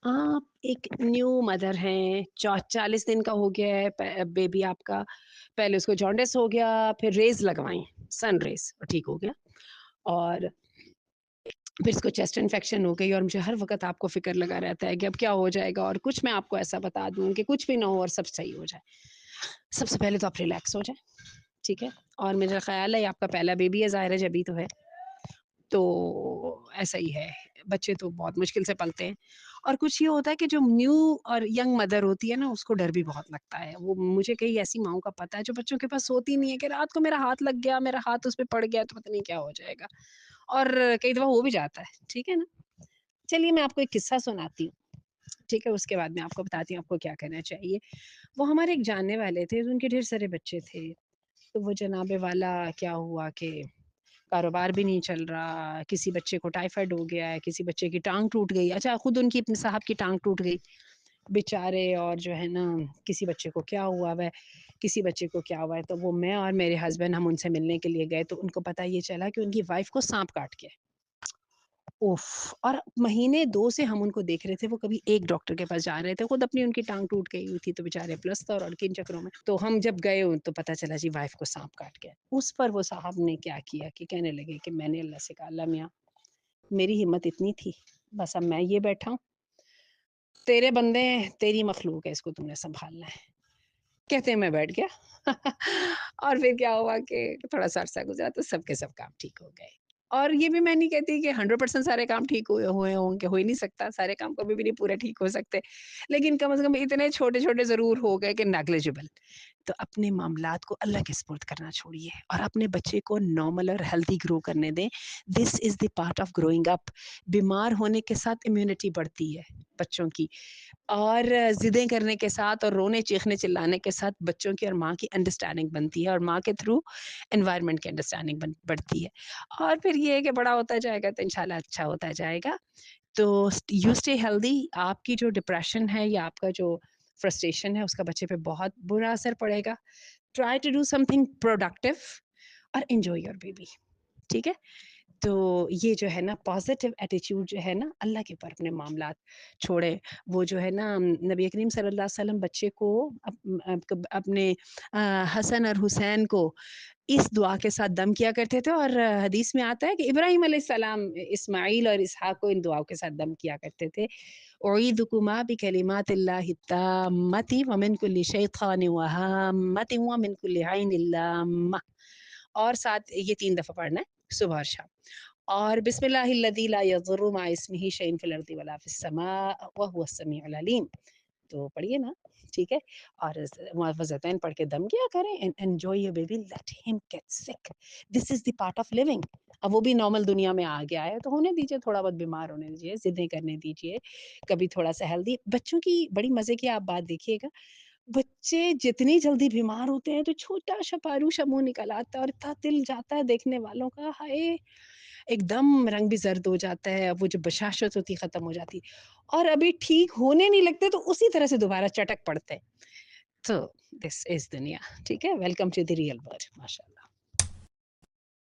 आप एक new mother हैं, 40 दिन का हो गया है बेबी आपका, पहले उसको जॉन्डिस हो गया, फिर रेज़ लगवाई, सन रेज़ ठीक हो गया और फिर इसको चेस्ट इन्फेक्शन हो गई और मुझे हर वक़्त आपको फ़िक्र लगा रहता है कि अब क्या हो जाएगा और कुछ मैं आपको ऐसा बता दूँ कि कुछ भी ना हो और सब सही हो जाए। सबसे पहले तो आप रिलैक्स हो जाएँ, ठीक है? और मेरा ख़्याल है ये आपका पहला बेबी है, ज़ाहिर है जभी तो है। तो ऐसा ही है, बच्चे तो बहुत मुश्किल से पलते हैं और कुछ ये होता है कि जो न्यू और यंग मदर होती है ना, उसको डर भी बहुत लगता है। वो मुझे कई ऐसी माँओं का पता है, जो बच्चों के पास सोती नहीं है कि रात को मेरा हाथ लग गया, मेरा हाथ उस पे पड़ गया, तो पता नहीं क्या हो जाएगा और कई दफ़ा हो भी जाता है, ठीक है ना? चलिए मैं आपको एक किस्सा सुनाती हूँ, ठीक है? उसके बाद मैं आपको बताती हूँ आपको क्या करना चाहिए। वो हमारे एक जानने वाले थे, उनके ढेर सारे बच्चे थे, तो वो जनाबे वाला क्या हुआ कि कारोबार भी नहीं चल रहा, किसी बच्चे को टाइफाइड हो गया है, किसी बच्चे की टाँग टूट गई। अच्छा खुद उनकी अपने साहब की टाँग टूट गई, बेचारे और जो है ना किसी बच्चे को क्या हुआ हुआ है, किसी बच्चे को क्या हुआ है, तो वो मैं और मेरे हस्बैंड हम उनसे मिलने के लिए गए, तो उनको पता ये चला कि उनकी वाइफ़ को साँप काट गया है। उफ़! और महीने 2 से हम उनको देख रहे थे, वो कभी एक डॉक्टर के पास जा रहे थे, खुद अपनी उनकी टाँग टूट गई हुई थी, तो बेचारे पलस्तर और किन चक्करों में। तो हम जब गए तो पता चला जी वाइफ़ को साँप काट गया। उस पर वो साहब ने क्या किया कि कहने लगे कि मैंने अल्लाह से कहा, अल्लाह मियाँ मेरी हिम्मत इतनी थी, बस अब मैं ये बैठा हूँ, तेरे बंदे हैं, तेरी मखलूक है, इसको तूने सँभालना है। कहते हैं मैं बैठ गया और फिर क्या हुआ कि थोड़ा-सा अरसा गुज़रा तो सब के सब काम ठीक हो गए। और ये भी मैं नहीं कहती कि 100% सारे काम ठीक हुए हुए होंगे, हो ही नहीं सकता, सारे काम कभी भी नहीं पूरे ठीक हो सकते। लेकिन कम से कम इतने छोटे-छोटे ज़रूर हो गए कि नेग्लिजिबल। तो अपने मामलात को अल्लाह के सुपुर्द करना छोड़िए और अपने बच्चे को नॉर्मल और हेल्दी ग्रो करने दें। This is the part of growing up. बीमार होने के साथ इम्यूनिटी बढ़ती है बच्चों की और ज़िदें करने के साथ और रोने, चीखने, चिल्लाने के साथ बच्चों की और माँ की अंडरस्टैंडिंग बनती है और माँ के थ्रू एनवायरनमेंट की अंडरस्टैंडिंग बढ़ती है। और फिर ये है कि बड़ा होता जाएगा तो इंशाल्लाह अच्छा होता जाएगा। तो यू स्टे हेल्दी। आपकी जो डिप्रेशन है या आपका जो फ्रस्ट्रेशन है उसका बच्चे पे बहुत बुरा असर पड़ेगा। Try to do something productive और एन्जॉय योर बेबी, ठीक है? तो ये जो है ना पॉज़िटिव एटीट्यूड जो है ना अल्लाह के ऊपर अपने मामलात छोड़ें। वो जो है ना नबी करीम सल्लल्लाहु अलैहि वसल्लम बच्चे को अपने हसन और हुसैन को इस दुआ के साथ दम किया करते थे और हदीस में आता है कि इब्राहीम अलैहिस्सलाम इस्माईल और इसहाक को इन दुआओं के साथ दम किया करते थे। उईदुकुमा बिकलिमातिल्लाहि ताम्मति व मिन कुल्ली शैतानिन व हाम्मतिन व मिन कुल्ली ऐनिन लाम्मा। और साथ ये 3 दफ़ा पढ़ना है सुबह और शाम। और बिस्मिल्लाहिल्लज़ी ला यज़ुर्रु मअ इस्मिही शैउन फ़िल अर्ज़ि वला फ़िस समा व हुवस समीउल अलीम। तो पढ़िए ना, ठीक है? और मुअव्वज़तैन पढ़ के दम किया करें and enjoy your baby, let him get sick. This is the part of living. अब वो भी नॉर्मल दुनिया में आ गया है, तो होने दीजिए, थोड़ा बहुत बीमार होने दीजिए, ज़िद्दें करने दीजिए, कभी थोड़ा-सा हेल्दी बच्चों की बड़ी मज़े की आप बात देखिएगा, बच्चे जितनी जल्दी बीमार होते हैं, तो छोटा-सा पारू-सा मुँह निकल आता है और इतना दिल जाता है देखने वालों का, हाय! एकदम रंग भी ज़र्द हो जाता है, वो जो बशाशत होती है ख़त्म हो जाती है और अभी ठीक होने नहीं लगते तो उसी तरह से दोबारा चटक पड़ते हैं। तो दिस इज़ दुनिया, ठीक है? Welcome to the real world माशाअल्लाह।